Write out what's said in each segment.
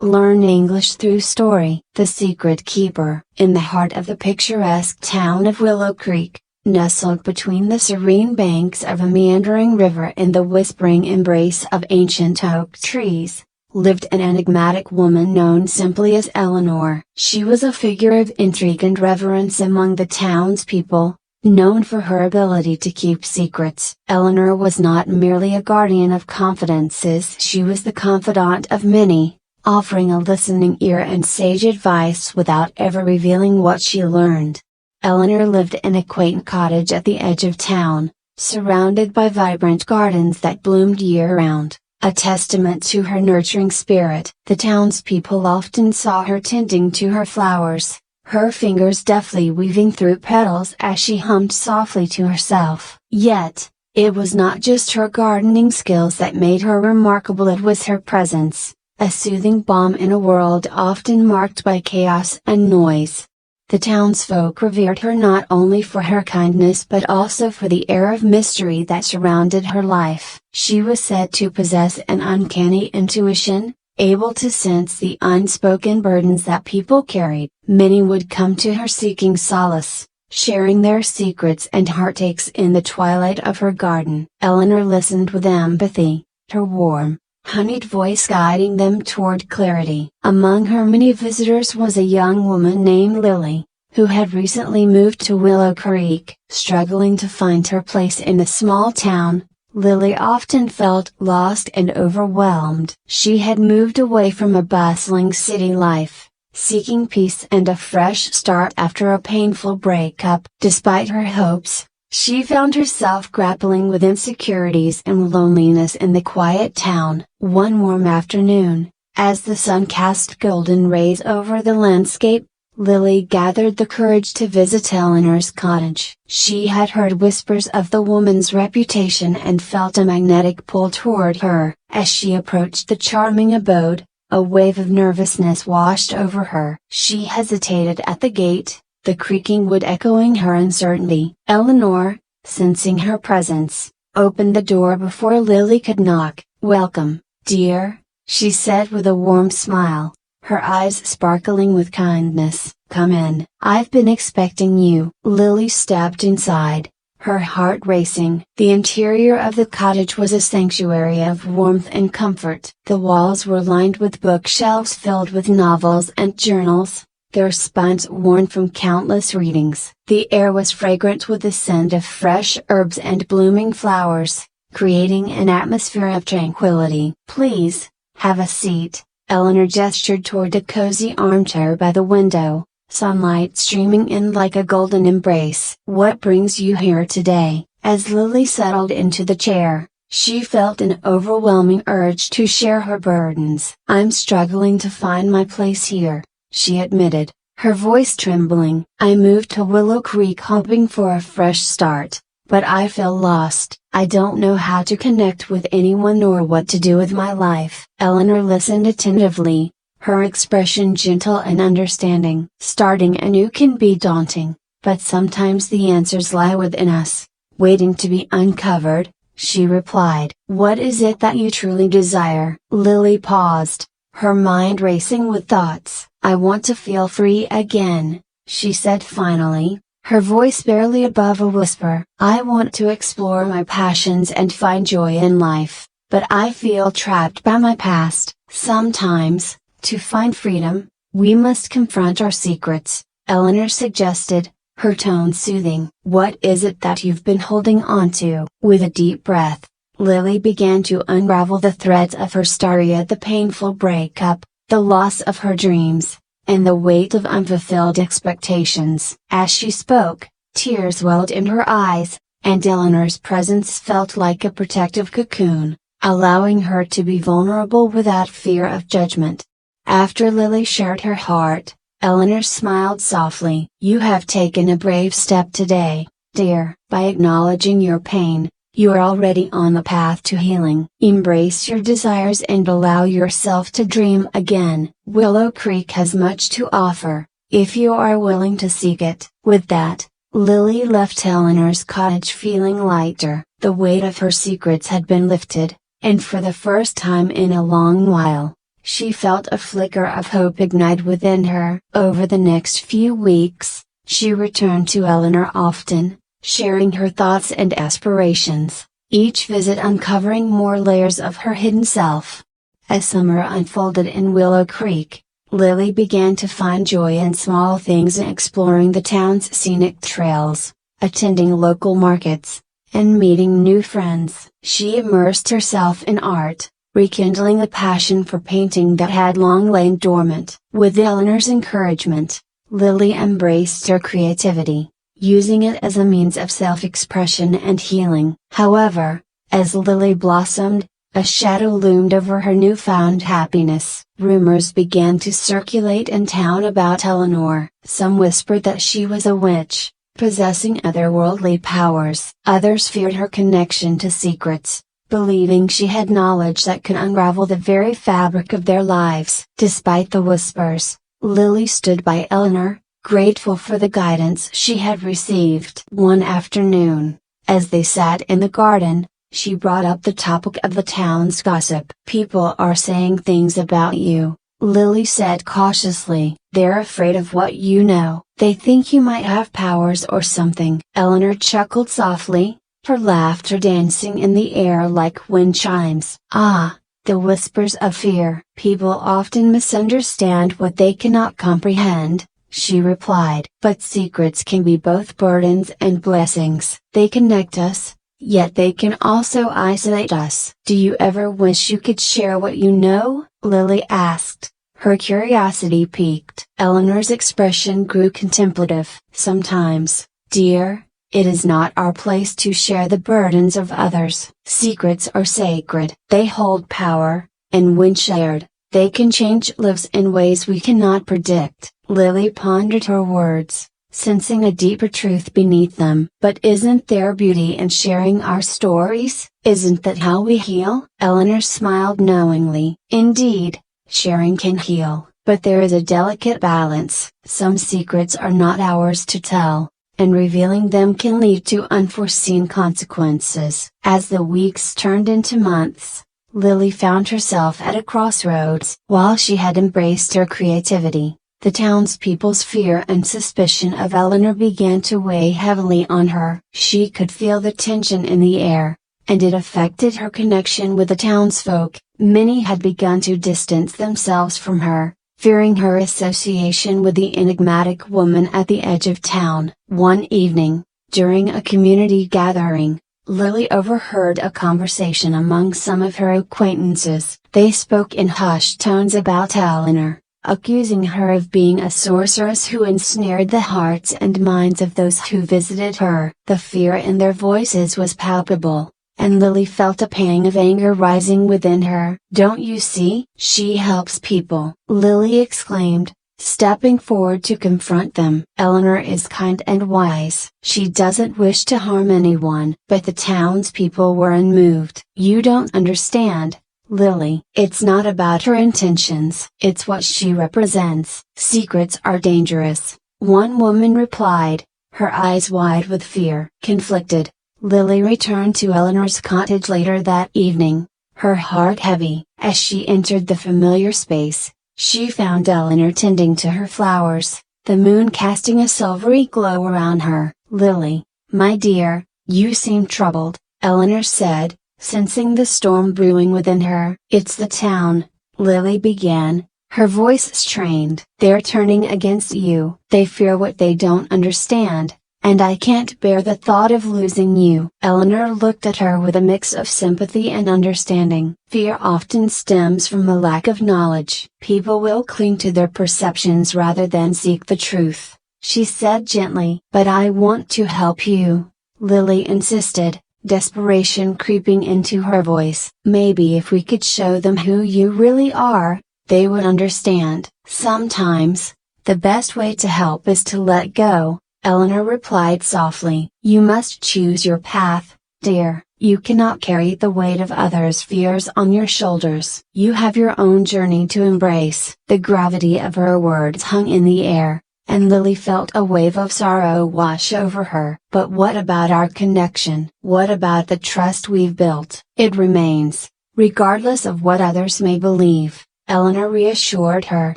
Learn English through story. The Secret Keeper. In the heart of the picturesque town of Willow Creek, nestled between the serene banks of a meandering river and the whispering embrace of ancient oak trees, lived an enigmatic woman known simply as Eleanor. She was a figure of intrigue and reverence among the townspeople, known for her ability to keep secrets. Eleanor was not merely a guardian of confidences, she was the confidant of many, offering a listening ear and sage advice without ever revealing what she learned. Eleanor lived in a quaint cottage at the edge of town, surrounded by vibrant gardens that bloomed year-round, a testament to her nurturing spirit. The townspeople often saw her tending to her flowers, her fingers deftly weaving through petals as she hummed softly to herself. Yet, it was not just her gardening skills that made her remarkable, it was her presence, a soothing balm in a world often marked by chaos and noise. The townsfolk revered her not only for her kindness but also for the air of mystery that surrounded her life. She was said to possess an uncanny intuition, able to sense the unspoken burdens that people carried. Many would come to her seeking solace, sharing their secrets and heartaches in the twilight of her garden. Eleanor listened with empathy, her warm, honeyed voice guiding them toward clarity. Among her many visitors was a young woman named Lily, who had recently moved to Willow Creek. Struggling to find her place in the small town, Lily often felt lost and overwhelmed. She had moved away from a bustling city life, seeking peace and a fresh start after a painful breakup. Despite her hopes, she found herself grappling with insecurities and loneliness in the quiet town. One warm afternoon, as the sun cast golden rays over the landscape, Lily gathered the courage to visit Eleanor's cottage. She had heard whispers of the woman's reputation and felt a magnetic pull toward her. As she approached the charming abode, a wave of nervousness washed over her. She hesitated at the gate, the creaking wood echoing her uncertainty. Eleanor, sensing her presence, opened the door before Lily could knock. "Welcome, dear," she said with a warm smile, her eyes sparkling with kindness. "Come in. I've been expecting you." Lily stepped inside, her heart racing. The interior of the cottage was a sanctuary of warmth and comfort. The walls were lined with bookshelves filled with novels and journals, their spines worn from countless readings. The air was fragrant with the scent of fresh herbs and blooming flowers, creating an atmosphere of tranquility. "Please, have a seat." Eleanor gestured toward a cozy armchair by the window, sunlight streaming in like a golden embrace. "What brings you here today?" As Lily settled into the chair, she felt an overwhelming urge to share her burdens. "I'm struggling to find my place here," she admitted, her voice trembling. "I moved to Willow Creek hoping for a fresh start, but I feel lost. I don't know how to connect with anyone nor what to do with my life." Eleanor listened attentively, her expression gentle and understanding. "Starting anew can be daunting, but sometimes the answers lie within us, waiting to be uncovered," she replied. "What is it that you truly desire?" Lily paused, her mind racing with thoughts. "I want to feel free again," she said finally, her voice barely above a whisper. "I want to explore my passions and find joy in life, but I feel trapped by my past." "Sometimes, to find freedom, we must confront our secrets," Eleanor suggested, her tone soothing. "What is it that you've been holding on to?" With a deep breath, Lily began to unravel the threads of her story: the painful breakup, the loss of her dreams, and the weight of unfulfilled expectations. As she spoke, tears welled in her eyes, and Eleanor's presence felt like a protective cocoon, allowing her to be vulnerable without fear of judgment. After Lily shared her heart, Eleanor smiled softly. "You have taken a brave step today, dear. By acknowledging your pain, you are already on the path to healing. Embrace your desires and allow yourself to dream again. Willow Creek has much to offer, if you are willing to seek it." With that, Lily left Eleanor's cottage feeling lighter. The weight of her secrets had been lifted, and for the first time in a long while, She felt a flicker of hope ignite within her. Over the next few weeks, she returned to Eleanor often, sharing her thoughts and aspirations, each visit uncovering more layers of her hidden self. As summer unfolded in Willow Creek, Lily began to find joy in small things and exploring the town's scenic trails, attending local markets, and meeting new friends. She immersed herself in art, rekindling a passion for painting that had long lain dormant. With Eleanor's encouragement, Lily embraced her creativity, using it as a means of self-expression and healing. However, as Lily blossomed, a shadow loomed over her newfound happiness. Rumors began to circulate in town about Eleanor. Some whispered that she was a witch, possessing otherworldly powers. Others feared her connection to secrets, believing she had knowledge that could unravel the very fabric of their lives. Despite the whispers, Lily stood by Eleanor, grateful for the guidance she had received. One afternoon, as they sat in the garden, she brought up the topic of the town's gossip. "People are saying things about you," Lily said cautiously. "They're afraid of what you know. They think you might have powers or something." Eleanor chuckled softly, her laughter dancing in the air like wind chimes. "Ah, the whispers of fear. People often misunderstand what they cannot comprehend," she replied. "But secrets can be both burdens and blessings. They connect us, yet they can also isolate us." "Do you ever wish you could share what you know?" Lily asked, her curiosity piqued. Eleanor's expression grew contemplative. "Sometimes, dear, it is not our place to share the burdens of others. Secrets are sacred. They hold power, and when shared, they can change lives in ways we cannot predict." Lily pondered her words, sensing a deeper truth beneath them. "But isn't there beauty in sharing our stories? Isn't that how we heal?" Eleanor smiled knowingly. "Indeed, sharing can heal, but there is a delicate balance. Some secrets are not ours to tell, and revealing them can lead to unforeseen consequences." As the weeks turned into months, Lily found herself at a crossroads. While she had embraced her creativity, the townspeople's fear and suspicion of Eleanor began to weigh heavily on her. She could feel the tension in the air, and it affected her connection with the townsfolk. Many had begun to distance themselves from her, fearing her association with the enigmatic woman at the edge of town. One evening, during a community gathering, Lily overheard a conversation among some of her acquaintances. They spoke in hushed tones about Eleanor, accusing her of being a sorceress who ensnared the hearts and minds of those who visited her. The fear in their voices was palpable, and Lily felt a pang of anger rising within her. "Don't you see? She helps people!" Lily exclaimed, stepping forward to confront them. "Eleanor is kind and wise. She doesn't wish to harm anyone." But the townspeople were unmoved. "You don't understand, Lily. It's not about her intentions. It's what she represents." "Secrets are dangerous," one woman replied, her eyes wide with fear. Conflicted, Lily returned to Eleanor's cottage later that evening, her heart heavy. As she entered the familiar space, she found Eleanor tending to her flowers, the moon casting a silvery glow around her. "Lily, my dear, you seem troubled," Eleanor said, sensing the storm brewing within her. "It's the town," Lily began, her voice strained. "They're turning against you. They fear what they don't understand, and I can't bear the thought of losing you." Eleanor looked at her with a mix of sympathy and understanding. "Fear often stems from a lack of knowledge. People will cling to their perceptions rather than seek the truth," she said gently. "But I want to help you," Lily insisted, desperation creeping into her voice. "Maybe if we could show them who you really are, they would understand." "Sometimes, the best way to help is to let go," Eleanor replied softly. "You must choose your path, dear. You cannot carry the weight of others' fears on your shoulders. You have your own journey to embrace." The gravity of her words hung in the air, and Lily felt a wave of sorrow wash over her. "But what about our connection? What about the trust we've built?" "It remains, regardless of what others may believe," Eleanor reassured her.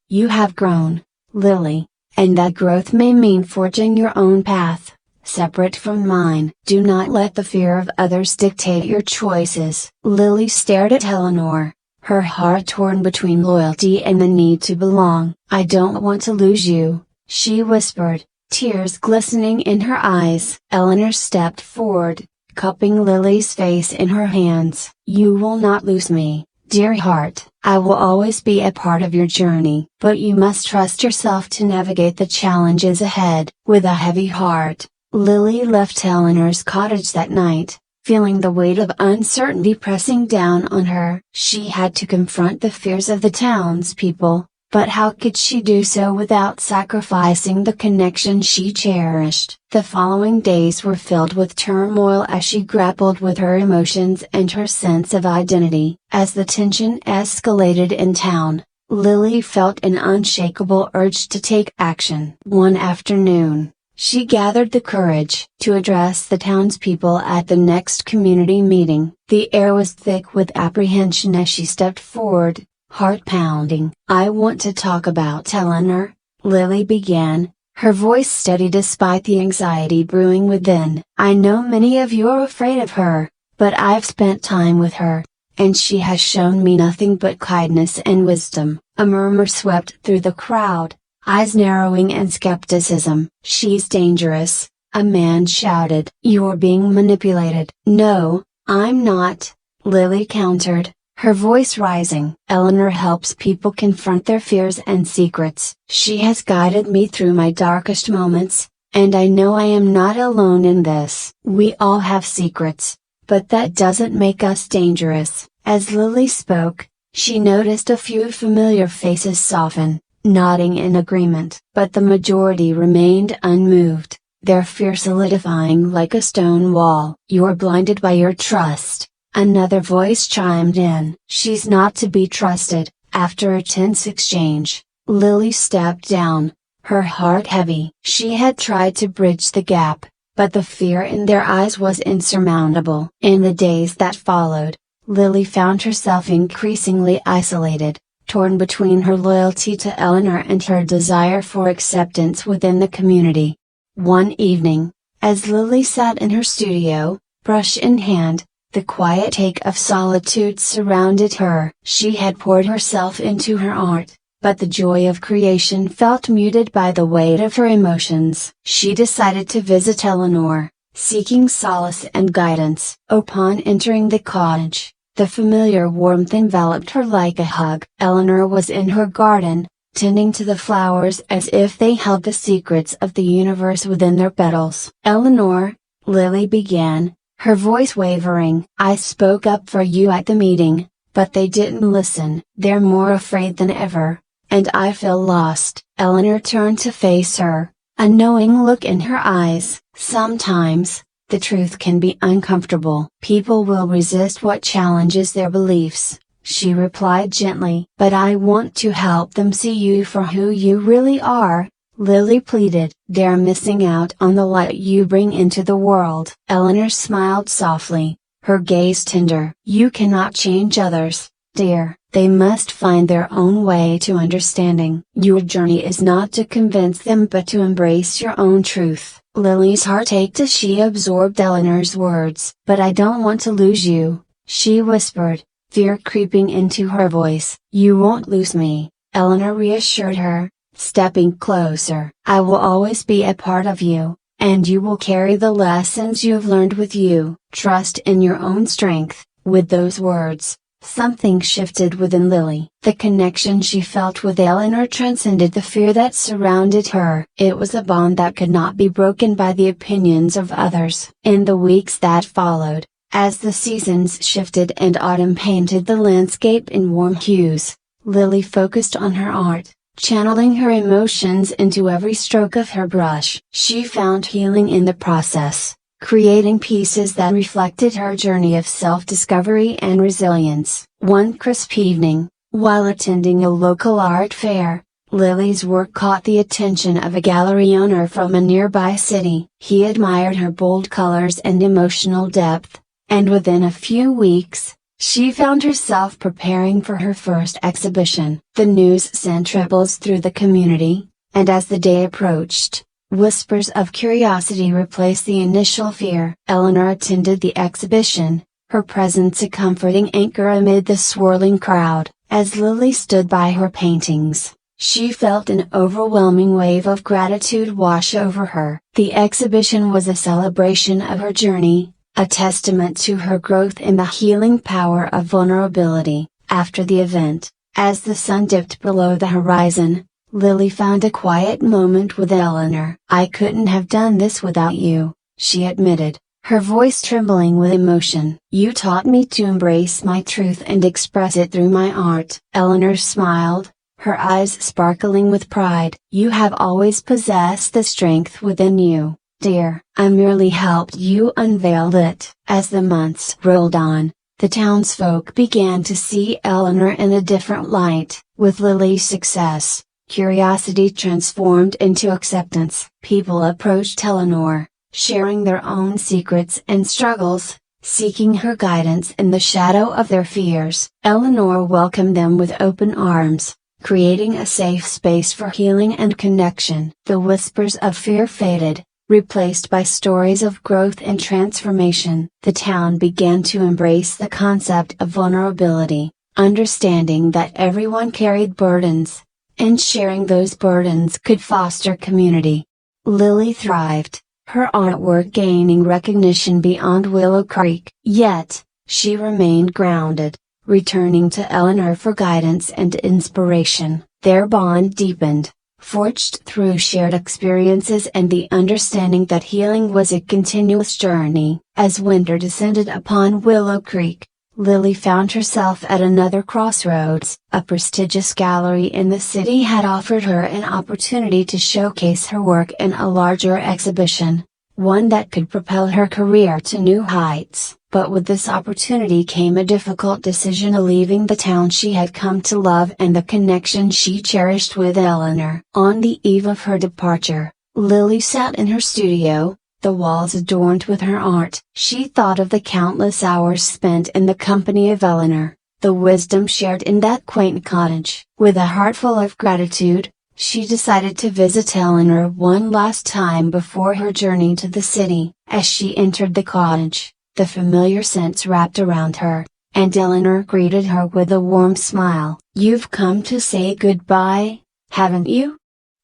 You have grown, Lily, and that growth may mean forging your own path, separate from mine. Do not let the fear of others dictate your choices. Lily stared at Eleanor, her heart torn between loyalty and the need to belong. I don't want to lose you, she whispered, tears glistening in her eyes. Eleanor stepped forward, cupping Lily's face in her hands. You will not lose me, dear heart. I will always be a part of your journey. But you must trust yourself to navigate the challenges ahead. With a heavy heart, Lily left Eleanor's cottage that night, feeling the weight of uncertainty pressing down on her. She had to confront the fears of the townspeople, but how could she do so without sacrificing the connection she cherished? The following days were filled with turmoil as she grappled with her emotions and her sense of identity. As the tension escalated in town, Lily felt an unshakable urge to take action. One afternoon, she gathered the courage to address the townspeople at the next community meeting. The air was thick with apprehension as she stepped forward, heart pounding. I want to talk about Eleanor, Lily began, her voice steady despite the anxiety brewing within. I know many of you are afraid of her, but I've spent time with her, and she has shown me nothing but kindness and wisdom. A murmur swept through the crowd, eyes narrowing in skepticism. She's dangerous, a man shouted. You're being manipulated. No, I'm not, Lily countered, her voice rising. Eleanor helps people confront their fears and secrets. She has guided me through my darkest moments, and I know I am not alone in this. We all have secrets, but that doesn't make us dangerous. As Lily spoke, she noticed a few familiar faces soften, nodding in agreement. But the majority remained unmoved, their fear solidifying like a stone wall. You're blinded by your trust, another voice chimed in. She's not to be trusted. After a tense exchange, Lily stepped down, her heart heavy. She had tried to bridge the gap, but the fear in their eyes was insurmountable. In the days that followed, Lily found herself increasingly isolated, torn between her loyalty to Eleanor and her desire for acceptance within the community. One evening, as Lily sat in her studio, brush in hand, the quiet ache of solitude surrounded her. She had poured herself into her art, but the joy of creation felt muted by the weight of her emotions. She decided to visit Eleanor, seeking solace and guidance. Upon entering the cottage, the familiar warmth enveloped her like a hug. Eleanor was in her garden, tending to the flowers as if they held the secrets of the universe within their petals. Eleanor, Lily began, her voice wavering. I spoke up for you at the meeting, but they didn't listen. They're more afraid than ever, and I feel lost. Eleanor turned to face her, a knowing look in her eyes. Sometimes, the truth can be uncomfortable. People will resist what challenges their beliefs, she replied gently. But I want to help them see you for who you really are, Lily pleaded. They're missing out on the light you bring into the world. Eleanor smiled softly, her gaze tender. You cannot change others, dear. They must find their own way to understanding. Your journey is not to convince them but to embrace your own truth. Lily's heart ached as she absorbed Eleanor's words. But I don't want to lose you, she whispered, fear creeping into her voice. You won't lose me, Eleanor reassured her, stepping closer. I will always be a part of you, and you will carry the lessons you've learned with you. Trust in your own strength. With those words, something shifted within Lily. The connection she felt with Eleanor transcended the fear that surrounded her. It was a bond that could not be broken by the opinions of others. In the weeks that followed, as the seasons shifted and autumn painted the landscape in warm hues, Lily focused on her art, channeling her emotions into every stroke of her brush. She found healing in the process, creating pieces that reflected her journey of self-discovery and resilience. One crisp evening, while attending a local art fair, Lily's work caught the attention of a gallery owner from a nearby city. He admired her bold colors and emotional depth, and within a few weeks, She found herself preparing for her first exhibition. The news sent ripples through the community, and as the day approached, whispers of curiosity replaced the initial fear. Eleanor attended the exhibition, her presence a comforting anchor amid the swirling crowd. As Lily stood by her paintings, she felt an overwhelming wave of gratitude wash over her. The exhibition was a celebration of her journey, a testament to her growth in the healing power of vulnerability. After the event, as the sun dipped below the horizon, Lily found a quiet moment with Eleanor. "I couldn't have done this without you," she admitted, her voice trembling with emotion. "You taught me to embrace my truth and express it through my art." Eleanor smiled, her eyes sparkling with pride. "You have always possessed the strength within you, dear. I merely helped you unveil it." As the months rolled on, the townsfolk began to see Eleanor in a different light. With Lily's success, curiosity transformed into acceptance. People approached Eleanor, sharing their own secrets and struggles, seeking her guidance in the shadow of their fears. Eleanor welcomed them with open arms, creating a safe space for healing and connection. The whispers of fear faded, replaced by stories of growth and transformation. The town began to embrace the concept of vulnerability, understanding that everyone carried burdens, and sharing those burdens could foster community. Lily thrived, her artwork gaining recognition beyond Willow Creek. Yet, she remained grounded, returning to Eleanor for guidance and inspiration. Their bond deepened, forged through shared experiences and the understanding that healing was a continuous journey. As winter descended upon Willow Creek, Lily found herself at another crossroads. A prestigious gallery in the city had offered her an opportunity to showcase her work in a larger exhibition, one that could propel her career to new heights. But with this opportunity came a difficult decision: leaving the town she had come to love and the connection she cherished with Eleanor. On the eve of her departure, Lily sat in her studio, the walls adorned with her art. She thought of the countless hours spent in the company of Eleanor, the wisdom shared in that quaint cottage. With a heart full of gratitude, she decided to visit Eleanor one last time before her journey to the city. As she entered the cottage, the familiar scents wrapped around her, and Eleanor greeted her with a warm smile. "You've come to say goodbye, haven't you?"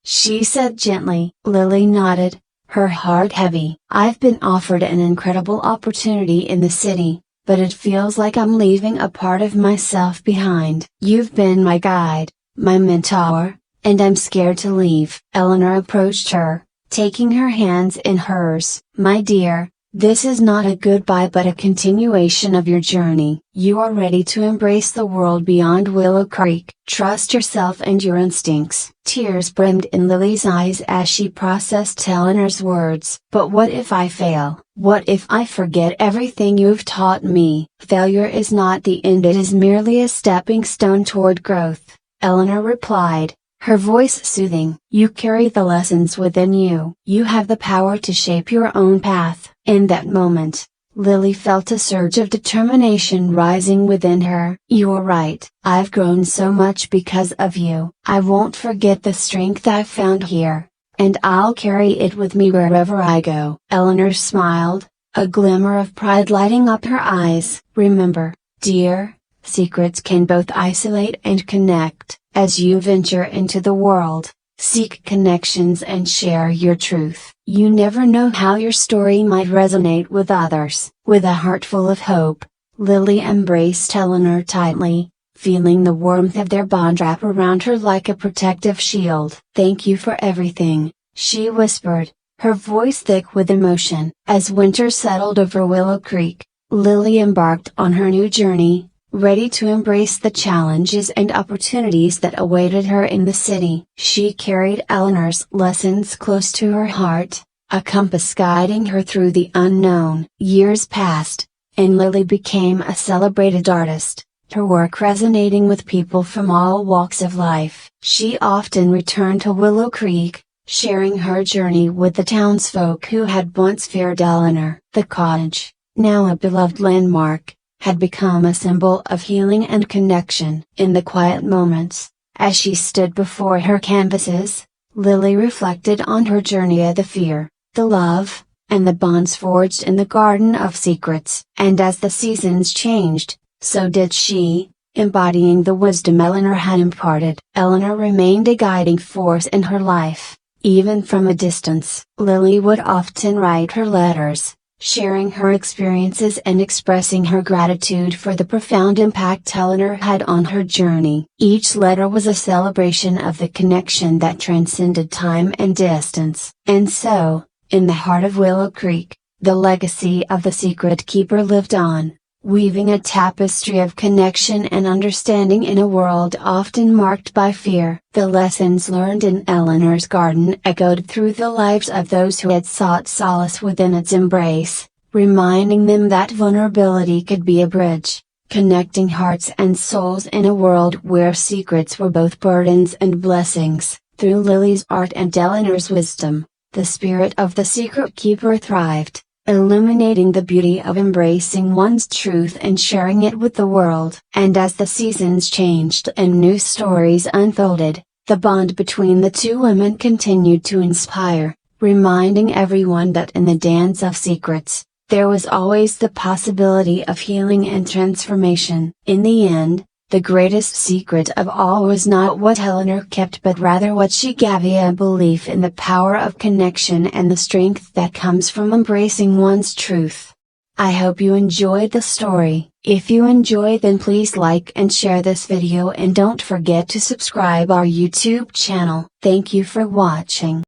she said gently. Lily nodded, her heart heavy. "I've been offered an incredible opportunity in the city, but it feels like I'm leaving a part of myself behind. You've been my guide, my mentor, and I'm scared to leave." Eleanor approached her, taking her hands in hers. "My dear, this is not a goodbye but a continuation of your journey. You are ready to embrace the world beyond Willow Creek. Trust yourself and your instincts." Tears brimmed in Lily's eyes as she processed Eleanor's words. "But what if I fail? What if I forget everything you've taught me?" "Failure is not the end, it is merely a stepping stone toward growth," Eleanor replied, her voice soothing. "You carry the lessons within you. You have the power to shape your own path." In that moment, Lily felt a surge of determination rising within her. "You're right. I've grown so much because of you. I won't forget the strength I've found here, and I'll carry it with me wherever I go." Eleanor smiled, a glimmer of pride lighting up her eyes. "Remember, dear, secrets can both isolate and connect. As you venture into the world, seek connections and share your truth. You never know how your story might resonate with others." With a heart full of hope, Lily embraced Eleanor tightly, feeling the warmth of their bond wrap around her like a protective shield. "Thank you for everything," she whispered, her voice thick with emotion. As winter settled over Willow Creek, Lily embarked on her new journey, ready to embrace the challenges and opportunities that awaited her in the city. She carried Eleanor's lessons close to her heart, a compass guiding her through the unknown. Years passed, and Lily became a celebrated artist, her work resonating with people from all walks of life. She often returned to Willow Creek, sharing her journey with the townsfolk who had once feared Eleanor. The cottage, now a beloved landmark, had become a symbol of healing and connection. In the quiet moments, as she stood before her canvases, Lily reflected on her journey of the fear, the love, and the bonds forged in the Garden of Secrets. And as the seasons changed, so did she, embodying the wisdom Eleanor had imparted. Eleanor remained a guiding force in her life, even from a distance. Lily would often write her letters, sharing her experiences and expressing her gratitude for the profound impact Eleanor had on her journey. Each letter was a celebration of the connection that transcended time and distance. And so, in the heart of Willow Creek, the legacy of the Secret Keeper lived on, weaving a tapestry of connection and understanding in a world often marked by fear. The lessons learned in Eleanor's garden echoed through the lives of those who had sought solace within its embrace, reminding them that vulnerability could be a bridge, connecting hearts and souls in a world where secrets were both burdens and blessings. Through Lily's art and Eleanor's wisdom, the spirit of the Secret Keeper thrived, illuminating the beauty of embracing one's truth and sharing it with the world. And as the seasons changed and new stories unfolded, the bond between the two women continued to inspire, reminding everyone that in the dance of secrets, there was always the possibility of healing and transformation. In the end, the greatest secret of all was not what Eleanor kept but rather what she gave: a belief in the power of connection and the strength that comes from embracing one's truth. I hope you enjoyed the story. If you enjoyed, then please like and share this video, and don't forget to subscribe our YouTube channel. Thank you for watching.